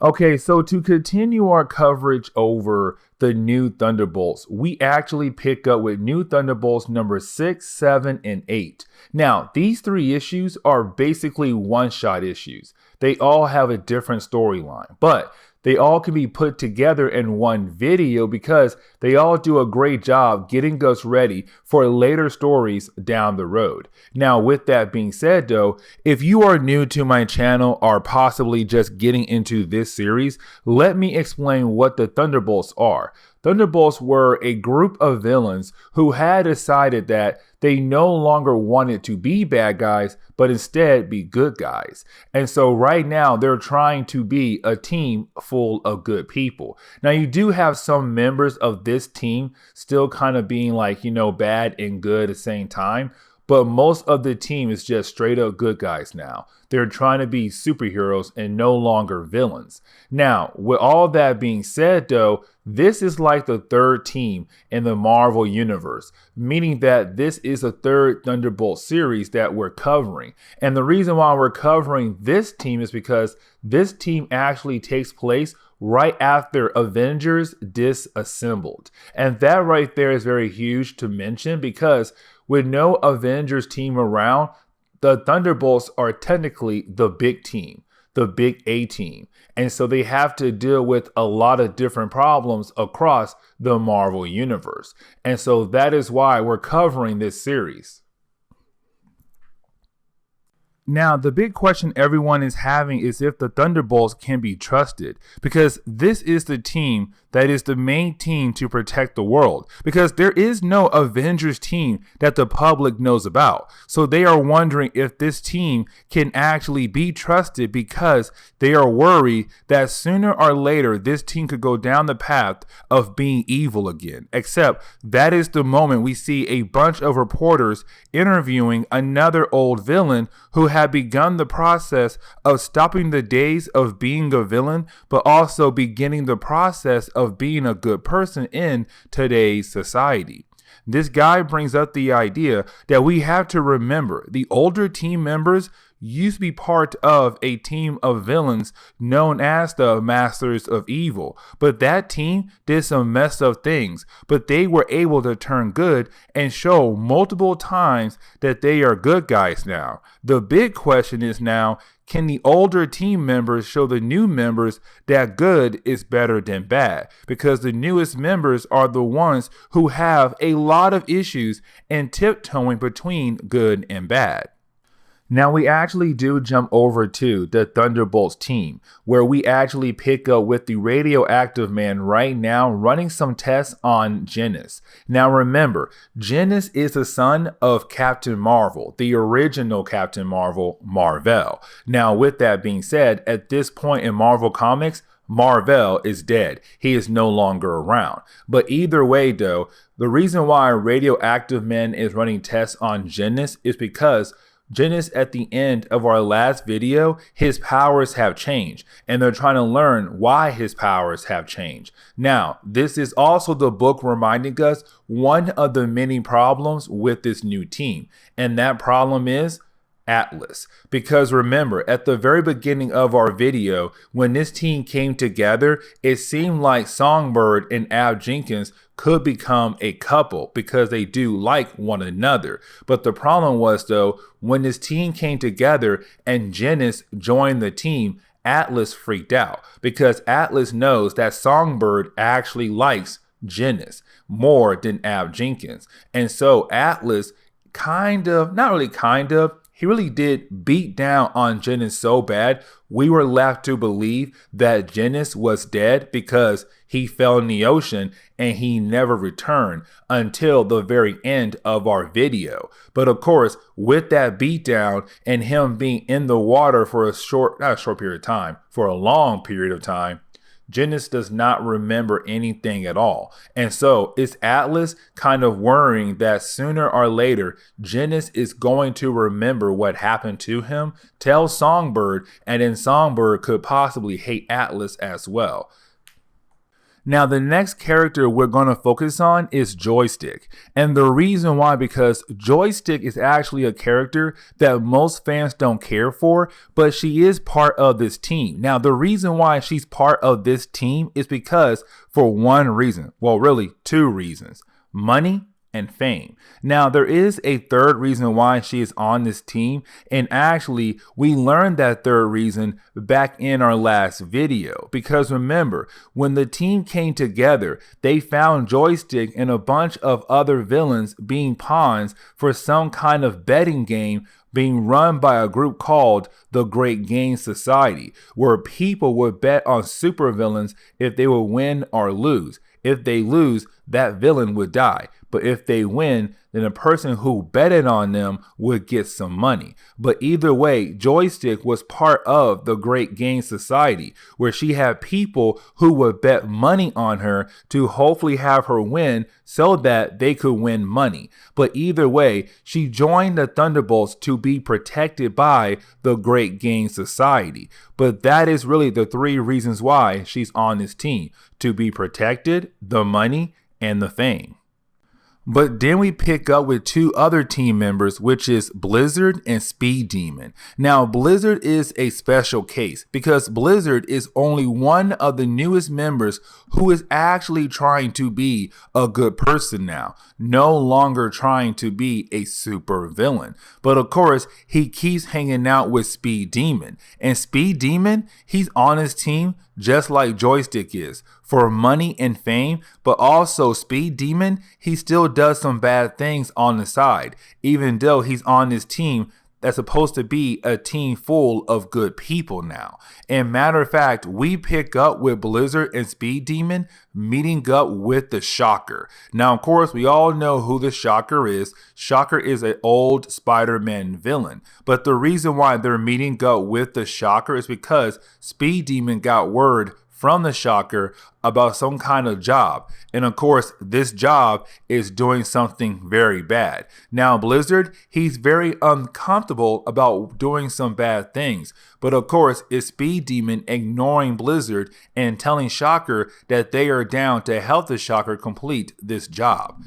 Okay, so to continue our coverage over the new Thunderbolts, we actually pick up with new Thunderbolts number 6, 7, and 8. Now, these three issues are basically one-shot issues. They all have a different storyline, but they all can be put together in one video because they all do a great job getting us ready for later stories down the road. Now, with that being said though, if you are new to my channel or possibly just getting into this series, let me explain what the Thunderbolts are. Thunderbolts were a group of villains who had decided that they no longer wanted to be bad guys, but instead be good guys. And so right now they're trying to be a team full of good people. Now you do have some members of this team still kind of being like, bad and good at the same time. But most of the team is just straight up good guys now. They're trying to be superheroes and no longer villains. Now, with all that being said though, this is like the third team in the Marvel Universe, meaning that this is a third Thunderbolt series that we're covering. And the reason why we're covering this team is because this team actually takes place right after Avengers disassembled. And that right there is very huge to mention because with no Avengers team around, the Thunderbolts are technically the big team, the big A team. And so they have to deal with a lot of different problems across the Marvel Universe. And so that is why we're covering this series. Now, the big question everyone is having is if the Thunderbolts can be trusted, because this is the team that is the main team to protect the world, because there is no Avengers team that the public knows about. So they are wondering if this team can actually be trusted because they are worried that sooner or later this team could go down the path of being evil again. Except that is the moment we see a bunch of reporters interviewing another old villain who had begun the process of stopping the days of being a villain, but also beginning the process of being a good person in today's society. This guy brings up the idea that we have to remember the older team members used to be part of a team of villains known as the Masters of Evil. But that team did some messed up things, but they were able to turn good and show multiple times that they are good guys now. The big question is now, can the older team members show the new members that good is better than bad? Because the newest members are the ones who have a lot of issues and tiptoeing between good and bad. Now we actually do jump over to the Thunderbolts team, where we actually pick up with the radioactive man right now running some tests on Genis. Now remember, Genis is the son of Captain Marvel, the original Captain Marvel, Marvel. Now with that being said, at this point in Marvel Comics, Marvel is dead. He is no longer around. But either way though, the reason why Radioactive Man is running tests on Genis is because Genis, at the end of our last video, his powers have changed, and they're trying to learn why his powers have changed. Now, this is also the book reminding us one of the many problems with this new team, and that problem is Atlas. Because remember, at the very beginning of our video, when this team came together, it seemed like Songbird and Ab Jenkins could become a couple because they do like one another. But the problem was though, when this team came together and Genis joined the team, Atlas freaked out because Atlas knows that Songbird actually likes Genis more than Ab Jenkins. And so Atlas he really did beat down on Genis so bad, we were left to believe that Genis was dead because he fell in the ocean and he never returned until the very end of our video. But of course, with that beatdown and him being in the water for for a long period of time, Genis does not remember anything at all. And so it's Atlas kind of worrying that sooner or later, Genis is going to remember what happened to him, tell Songbird, and then Songbird could possibly hate Atlas as well. Now, the next character we're going to focus on is Joystick. And the reason why, because Joystick is actually a character that most fans don't care for, but she is part of this team. Now, the reason why she's part of this team is because for one reason, well, really two reasons: money and fame. Now, there is a third reason why she is on this team, and actually we learned that third reason back in our last video, because remember, when the team came together, they found Joystick and a bunch of other villains being pawns for some kind of betting game being run by a group called the Great Game Society, where people would bet on supervillains if they would win or lose. If they lose, that villain would die. But if they win, then the person who betted on them would get some money. But either way, Joystick was part of the Great Game Society, where she had people who would bet money on her to hopefully have her win so that they could win money. But either way, she joined the Thunderbolts to be protected by the Great Game Society. But that is really the three reasons why she's on this team: to be protected, the money, and the fame. But then we pick up with two other team members, which is Blizzard and Speed Demon. Now, Blizzard is a special case because Blizzard is only one of the newest members who is actually trying to be a good person now, no longer trying to be a super villain. But of course, he keeps hanging out with Speed Demon, and Speed Demon, he's on his team just like Joystick is, for money and fame. But also Speed Demon, he still does some bad things on the side, even though he's on this team that's supposed to be a team full of good people now. And matter of fact, we pick up with Blizzard and Speed Demon meeting up with the Shocker. Now, of course, we all know who the Shocker is. Shocker is an old Spider-Man villain. But the reason why they're meeting up with the Shocker is because Speed Demon got word from the Shocker about some kind of job. And of course, this job is doing something very bad. Now, Blizzard, he's very uncomfortable about doing some bad things. But of course, it's Speed Demon ignoring Blizzard and telling Shocker that they are down to help the Shocker complete this job.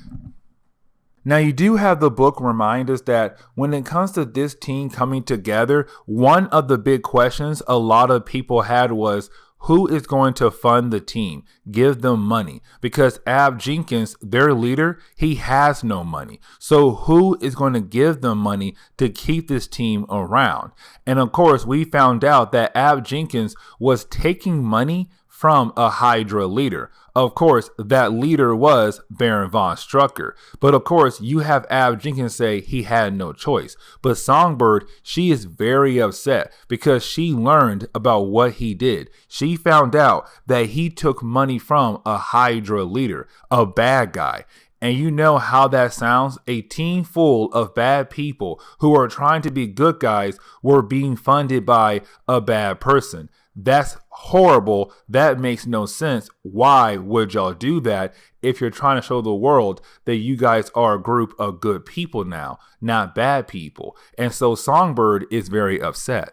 Now, you do have the book remind us that when it comes to this team coming together, one of the big questions a lot of people had was, who is going to fund the team, give them money? Because Ab Jenkins, their leader, he has no money. So who is going to give them money to keep this team around? And of course, we found out that Ab Jenkins was taking money from a Hydra leader. Of course, that leader was Baron von Strucker. But of course, you have Ab Jenkins say he had no choice. But Songbird, she is very upset because she learned about what he did. She found out that he took money from a Hydra leader, a bad guy. And you know how that sounds? A team full of bad people who are trying to be good guys were being funded by a bad person. That's horrible. That makes no sense. Why would y'all do that if you're trying to show the world that you guys are a group of good people now, not bad people? And so Songbird is very upset.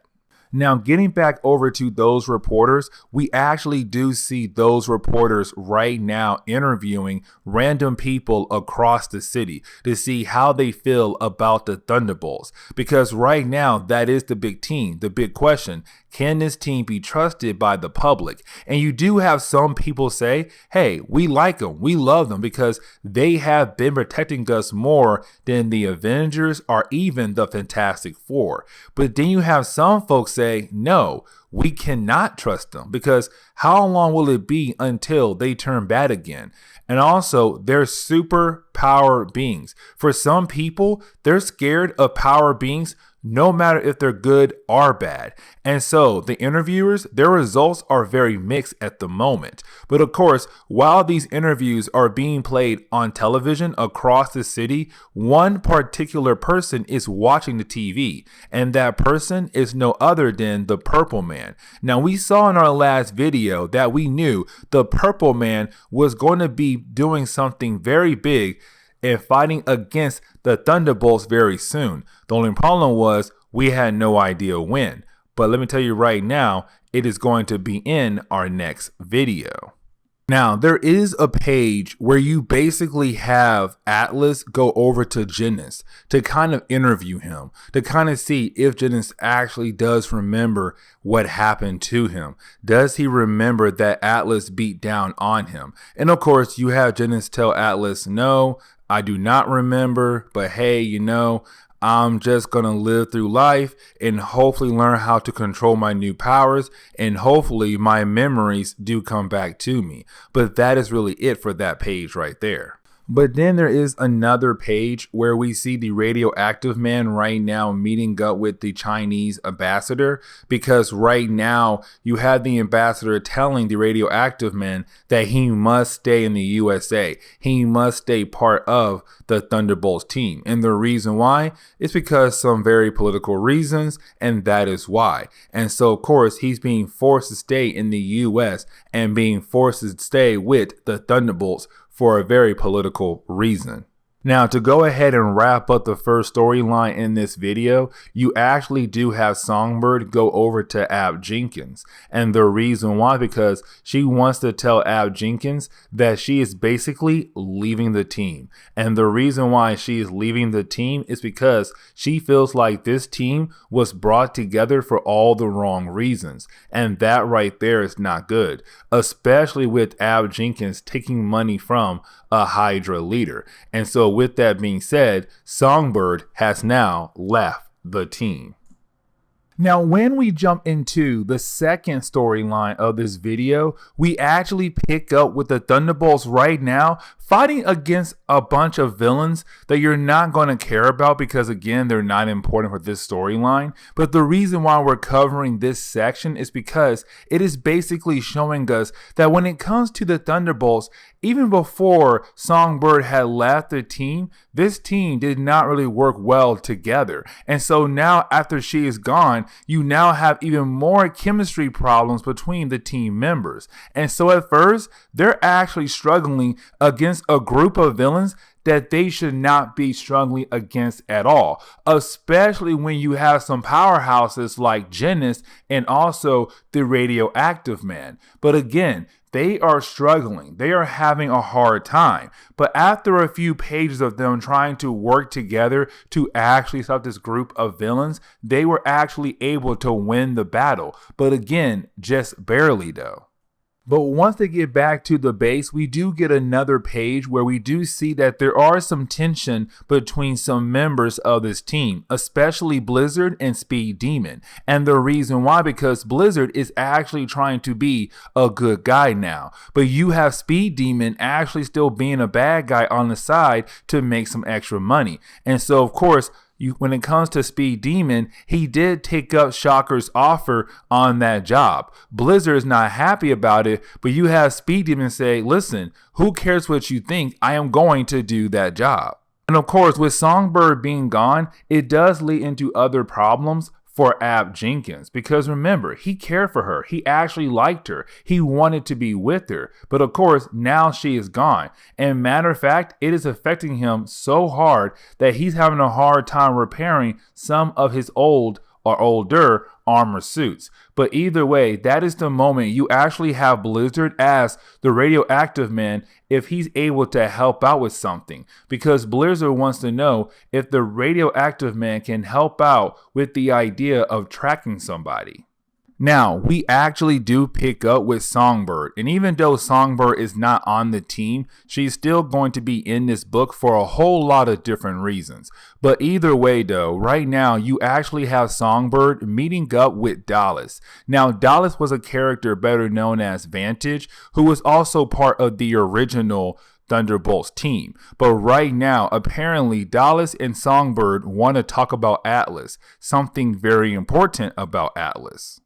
Now, getting back over to those reporters, we actually do see those reporters right now interviewing random people across the city to see how they feel about the Thunderbolts. Because right now, that is the big team, the big question. Can this team be trusted by the public? And you do have some people say, hey, we like them, we love them because they have been protecting us more than the Avengers or even the Fantastic Four. But then you have some folks say, no, we cannot trust them because how long will it be until they turn bad again? And also, they're super power beings. For some people, they're scared of power beings no matter if they're good or bad. And so the interviewers, their results are very mixed at the moment. But of course, while these interviews are being played on television across the city, one particular person is watching the TV, and that person is no other than the Purple Man. Now, we saw in our last video that we knew the Purple Man was going to be doing something very big and fighting against the Thunderbolts very soon. The only problem was we had no idea when. But let me tell you right now, it is going to be in our next video. Now, there is a page where you basically have Atlas go over to Genis to kind of interview him, to kind of see if Genis actually does remember what happened to him. Does he remember that Atlas beat down on him? And of course, you have Genis tell Atlas, no, I do not remember, but hey, I'm just going to live through life and hopefully learn how to control my new powers, and hopefully my memories do come back to me. But that is really it for that page right there. But then there is another page where we see the radioactive man right now meeting up with the Chinese ambassador, because right now you have the ambassador telling the radioactive man that he must stay in the USA. He must stay part of the Thunderbolts team. And the reason why is because some very political reasons, and that is why. And so, of course, he's being forced to stay in the US and being forced to stay with the Thunderbolts for a very political reason. Now, to go ahead and wrap up the first storyline in this video, you actually do have Songbird go over to Ab Jenkins. And the reason why, because she wants to tell Ab Jenkins that she is basically leaving the team. And the reason why she is leaving the team is because she feels like this team was brought together for all the wrong reasons. And that right there is not good, especially with Ab Jenkins taking money from a Hydra leader. And so with that being said, Songbird has now left the team. Now, when we jump into the second storyline of this video, we actually pick up with the Thunderbolts right now fighting against a bunch of villains that you're not going to care about because, again, they're not important for this storyline. But the reason why we're covering this section is because it is basically showing us that when it comes to the Thunderbolts, even before Songbird had left the team, this team did not really work well together. And so now after she is gone, you now have even more chemistry problems between the team members. And so at first, they're actually struggling against a group of villains that they should not be struggling against at all, especially when you have some powerhouses like Genis and also the radioactive man. But again, they are struggling. They are having a hard time. But after a few pages of them trying to work together to actually stop this group of villains, they were actually able to win the battle. But again, just barely though. But once they get back to the base, we do get another page where we do see that there are some tension between some members of this team, especially Blizzard and Speed Demon. And the reason why, because Blizzard is actually trying to be a good guy now. But you have Speed Demon actually still being a bad guy on the side to make some extra money. And so, of course, when it comes to Speed Demon, he did take up Shocker's offer on that job. Blizzard is not happy about it, but you have Speed Demon say, listen, who cares what you think? I am going to do that job. And of course, with Songbird being gone, it does lead into other problems for Ab Jenkins, because remember, he cared for her. He actually liked her. He wanted to be with her. But of course, now she is gone. And matter of fact, it is affecting him so hard that he's having a hard time repairing some of his old or older armor suits. But either way, that is the moment you actually have Blizzard ask the radioactive man if he's able to help out with something, because Blizzard wants to know if the radioactive man can help out with the idea of tracking somebody. Now, we actually do pick up with Songbird, and even though Songbird is not on the team, she's still going to be in this book for a whole lot of different reasons. But either way though, right now you actually have Songbird meeting up with Dallas. Now, Dallas was a character better known as Vantage, who was also part of the original Thunderbolts team. But right now, apparently Dallas and Songbird want to talk about Atlas, something very important about Atlas.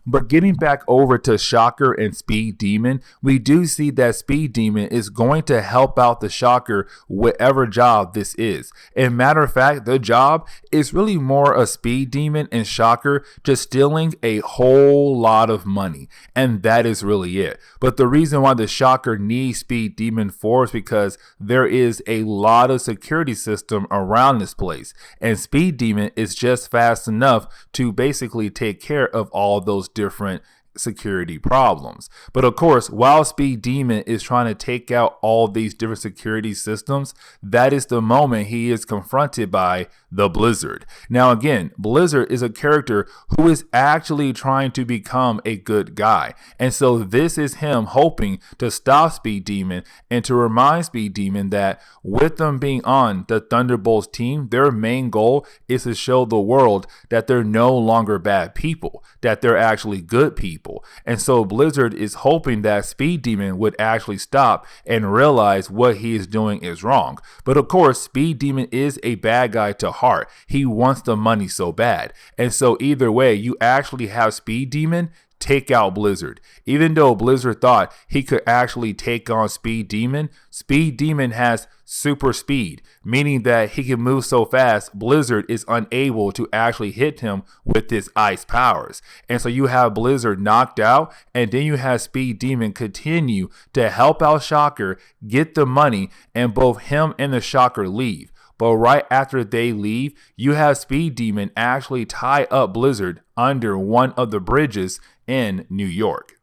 But getting back over to Shocker and Speed Demon, we do see that Speed Demon is going to help out the Shocker whatever job this is. And matter of fact, the job is really more a Speed Demon and Shocker just stealing a whole lot of money. And that is really it. But the reason why the Shocker needs Speed Demon for is because there is a lot of security system around this place. And Speed Demon is just fast enough to basically take care of all those different security problems. But of course, while Speed Demon is trying to take out all these different security systems, that is the moment he is confronted by the Blizzard. Now again, Blizzard is a character who is actually trying to become a good guy. And so this is him hoping to stop Speed Demon and to remind Speed Demon that with them being on the Thunderbolts team, their main goal is to show the world that they're no longer bad people, that they're actually good people. And so Blizzard is hoping that Speed Demon would actually stop and realize what he is doing is wrong. But of course, Speed Demon is a bad guy to heart. He wants the money so bad. And so either way, you actually have Speed Demon take out Blizzard. Even though Blizzard thought he could actually take on Speed Demon has super speed, meaning that he can move so fast, Blizzard is unable to actually hit him with his ice powers. And so you have Blizzard knocked out, and then you have Speed Demon continue to help out Shocker, get the money, and both him and the Shocker leave. But right after they leave, you have Speed Demon actually tie up Blizzard under one of the bridges in New York.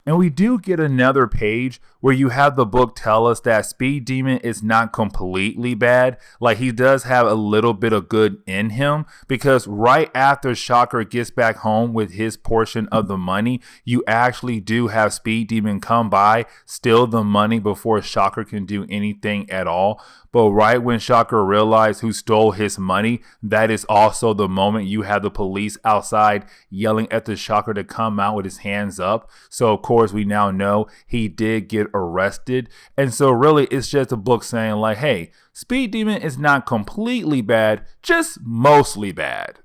And we do get another page where you have the book tell us that Speed Demon is not completely bad. Like, he does have a little bit of good in him, because right after Shocker gets back home with his portion of the money, you actually do have Speed Demon come by, steal the money before Shocker can do anything at all. But right when Shocker realized who stole his money, that is also the moment you have the police outside yelling at the Shocker to come out with his hands up. So of course we now know he did get arrested. And so really it's just a book saying like, hey, Speed Demon is not completely bad, just mostly bad.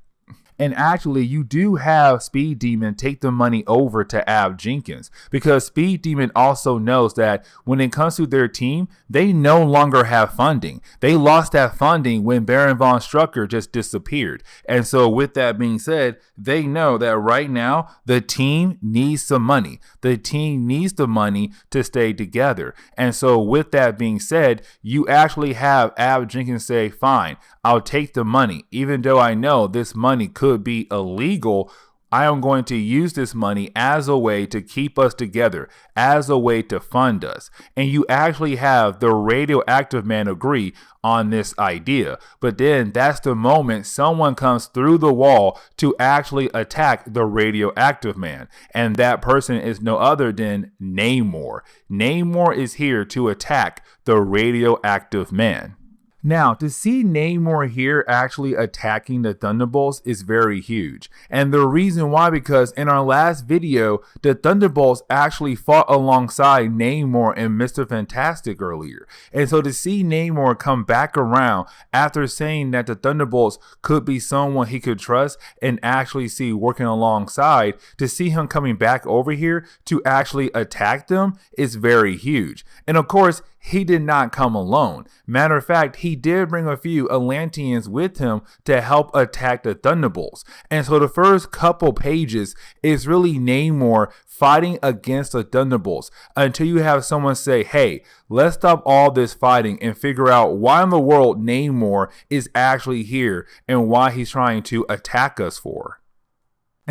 And actually, you do have Speed Demon take the money over to Ab Jenkins, because Speed Demon also knows that when it comes to their team, they no longer have funding. They lost that funding when Baron von Strucker just disappeared. And so with that being said, they know that right now the team needs some money. The team needs the money to stay together. And so with that being said, you actually have Ab Jenkins say, fine, I'll take the money, even though I know this money could be illegal. I am going to use this money as a way to keep us together, as a way to fund us. And you actually have the radioactive man agree on this idea. But then that's the moment someone comes through the wall to actually attack the radioactive man. And that person is no other than Namor. Namor is here to attack the radioactive man. Now, to see Namor here actually attacking the Thunderbolts is very huge. And the reason why, because in our last video, the Thunderbolts actually fought alongside Namor and Mr. Fantastic earlier. And so to see Namor come back around after saying that the Thunderbolts could be someone he could trust and actually see working alongside, to see him coming back over here to actually attack them is very huge. And of course, he did not come alone. Matter of fact, he did bring a few Atlanteans with him to help attack the Thunderbolts. And so the first couple pages is really Namor fighting against the Thunderbolts until you have someone say, hey, let's stop all this fighting and figure out why in the world Namor is actually here and why he's trying to attack us for.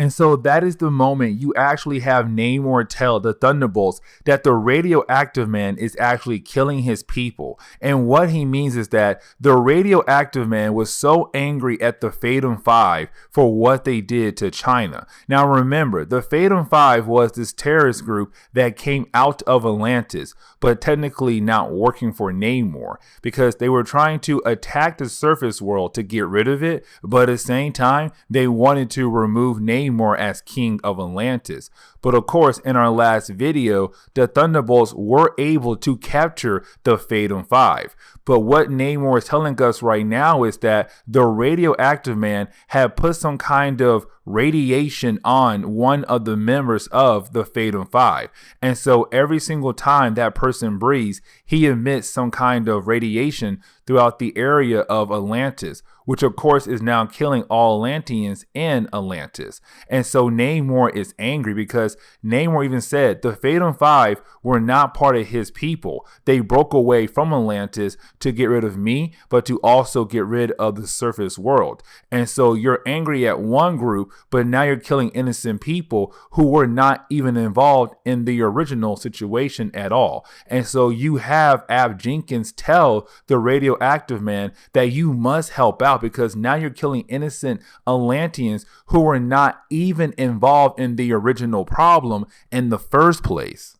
And so that is the moment you actually have Namor tell the Thunderbolts that the radioactive man is actually killing his people. And what he means is that the radioactive man was so angry at the Fatum 5 for what they did to China. Now remember, the Fatum 5 was this terrorist group that came out of Atlantis, but technically not working for Namor, because they were trying to attack the surface world to get rid of it, but at the same time, they wanted to remove Namor as king of Atlantis. But of course, in our last video, the Thunderbolts were able to capture the Fatum 5. But what Namor is telling us right now is that the radioactive man had put some kind of radiation on one of the members of the Fatum 5. And so every single time that person breathes, he emits some kind of radiation throughout the area of Atlantis, which of course is now killing all Atlanteans in Atlantis. And so Namor is angry because Namor even said the Fatum 5 were not part of his people. They broke away from Atlantis to get rid of me, but to also get rid of the surface world. And so you're angry at one group, but now you're killing innocent people who were not even involved in the original situation at all. And so you have Ab Jenkins tell the radioactive man that you must help out because now you're killing innocent Atlanteans who were not even involved in the original problem in the first place.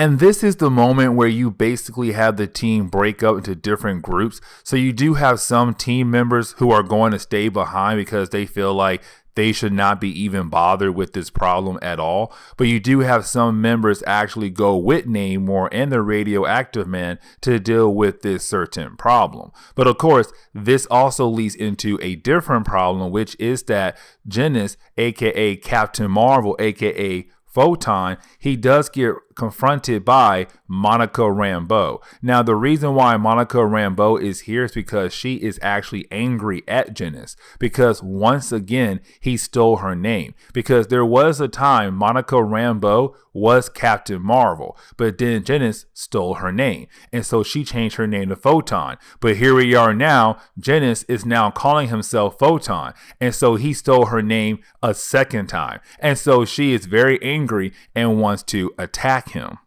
And this is the moment where you basically have the team break up into different groups. So you do have some team members who are going to stay behind because they feel like they should not be even bothered with this problem at all. But you do have some members actually go with Namor and the radioactive man to deal with this certain problem. But of course, this also leads into a different problem, which is that Genis, aka Captain Marvel, aka Photon, he does get confronted by Monica Rambeau. Now, the reason why Monica Rambeau is here is because she is actually angry at Genis because once again, he stole her name. Because there was a time Monica Rambeau was Captain Marvel, but then Genis stole her name. And so she changed her name to Photon. But here we are now, Genis is now calling himself Photon. And so he stole her name a second time. And so she is very angry and wants to attack him.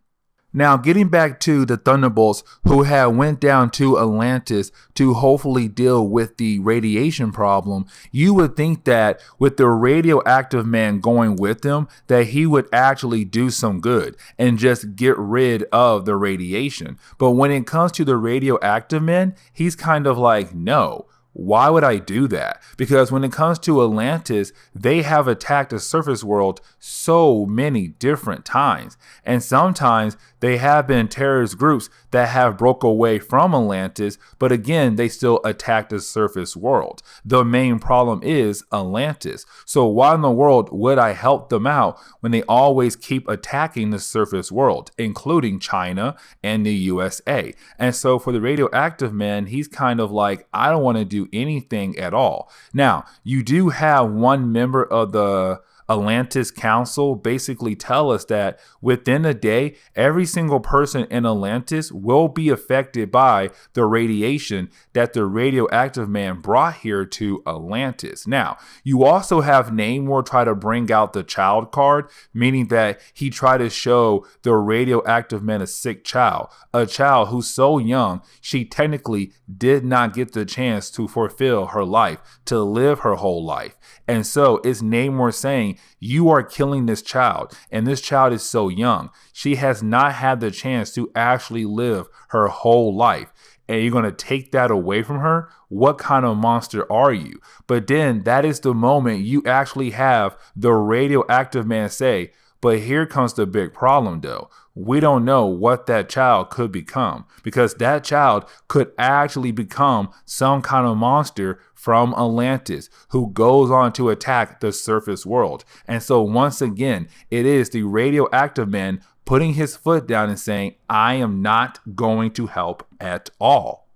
Now, getting back to the Thunderbolts who had went down to Atlantis to hopefully deal with the radiation problem, you would think that with the radioactive man going with them, that he would actually do some good and just get rid of the radiation. But when it comes to the radioactive man, he's kind of like, no. Why would I do that? Because when it comes to Atlantis, they have attacked the surface world so many different times. And sometimes they have been terrorist groups that have broke away from Atlantis, but again, they still attack the surface world. The main problem is Atlantis. So why in the world would I help them out when they always keep attacking the surface world, including China and the USA? And so for the radioactive man, he's kind of like, I don't want to do anything at all. Now, you do have one member of the Atlantis Council basically tell us that within a day, every single person in Atlantis will be affected by the radiation that the radioactive man brought here to Atlantis. Now, you also have Namor try to bring out the child card, meaning that he tried to show the radioactive man a sick child, a child who's so young, she technically did not get the chance to fulfill her life, to live her whole life. And so it's Namor saying, you are killing this child, and this child is so young. She has not had the chance to actually live her whole life. And you're going to take that away from her? What kind of monster are you? But then that is the moment you actually have the radioactive man say, but here comes the big problem though. We don't know what that child could become because that child could actually become some kind of monster from Atlantis who goes on to attack the surface world. And so once again, it is the radioactive man putting his foot down and saying, I am not going to help at all.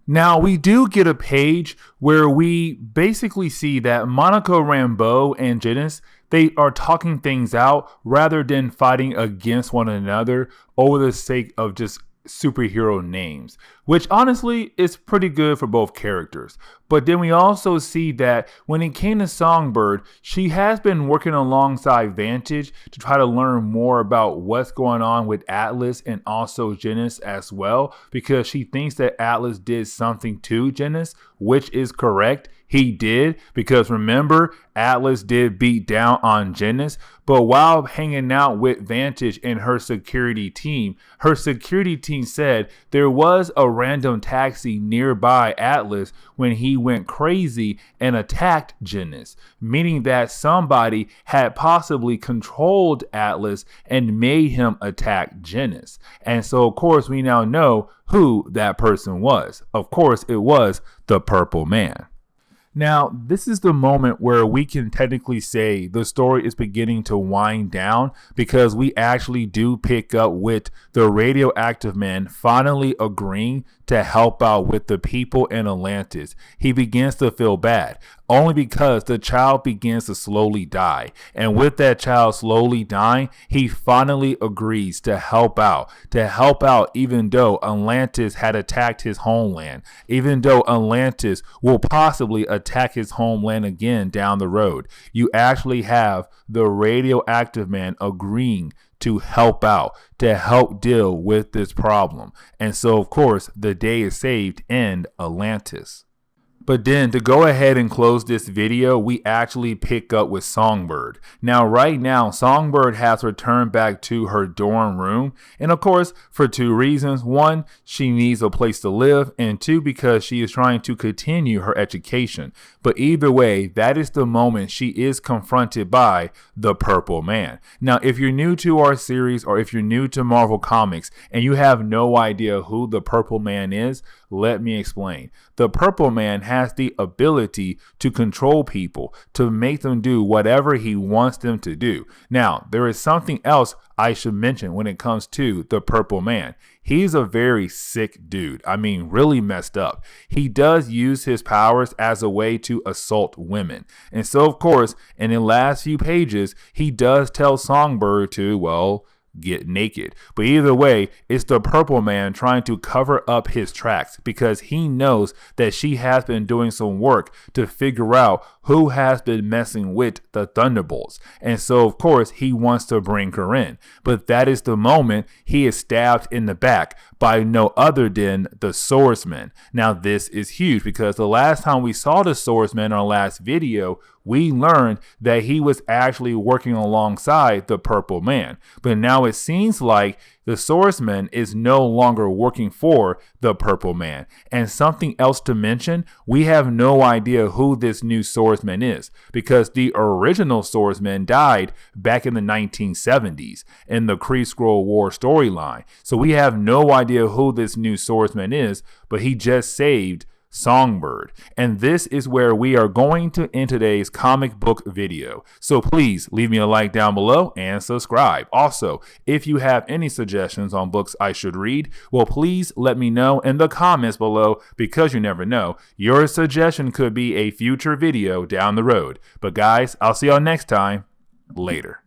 Now, we do get a page where we basically see that Monica Rambeau and Genis, they are talking things out rather than fighting against one another over the sake of just superhero names, which honestly is pretty good for both characters. But then we also see that when it came to Songbird, she has been working alongside Vantage to try to learn more about what's going on with Atlas and also Genis as well, because she thinks that Atlas did something to Genis, which is correct. He did, because remember, Atlas did beat down on Genis, but while hanging out with Vantage and her security team said there was a random taxi nearby Atlas when he went crazy and attacked Genis, meaning that somebody had possibly controlled Atlas and made him attack Genis. And so, of course, we now know who that person was. Of course, it was the Purple Man. Now, this is the moment where we can technically say the story is beginning to wind down, because we actually do pick up with the radioactive man finally agreeing to help out with the people in Atlantis. He begins to feel bad. only because the child begins to slowly die. And with that child slowly dying, he finally agrees to help out even though Atlantis had attacked his homeland, even though Atlantis will possibly attack his homeland again down the road. You actually have the radioactive man agreeing to help out, to help deal with this problem. And so, of course, the day is saved in Atlantis. But then to go ahead and close this video, we actually pick up with Songbird. Now, right now, Songbird has returned back to her dorm room. And of course, for two reasons. One, she needs a place to live. And two, because she is trying to continue her education. But either way, that is the moment she is confronted by the Purple Man. Now, if you're new to our series or if you're new to Marvel Comics and you have no idea who the Purple Man is, let me explain. The Purple Man has the ability to control people, to make them do whatever he wants them to do. Now, there is something else I should mention when it comes to the Purple Man. He's a very sick dude. I mean, really messed up. He does use his powers as a way to assault women. And so, of course, in the last few pages, he does tell Songbird to, well, get naked. But either way, it's the Purple Man trying to cover up his tracks because he knows that she has been doing some work to figure out who has been messing with the Thunderbolts. And so, of course, he wants to bring her in. But that is the moment he is stabbed in the back by no other than the Swordsman. Now, this is huge because the last time we saw the Swordsman in our last video, we learned that he was actually working alongside the Purple Man. But now it seems like the Swordsman is no longer working for the Purple Man. And something else to mention, we have no idea who this new Swordsman is because the original Swordsman died back in the 1970s in the Kree-Skrull War storyline. So we have no idea who this new Swordsman is, but he just saved Songbird. And this is where we are going to end today's comic book video. So please leave me a like down below and subscribe. Also, if you have any suggestions on books I should read, well, please let me know in the comments below because you never know. Your suggestion could be a future video down the road. But guys, I'll see y'all next time. Later.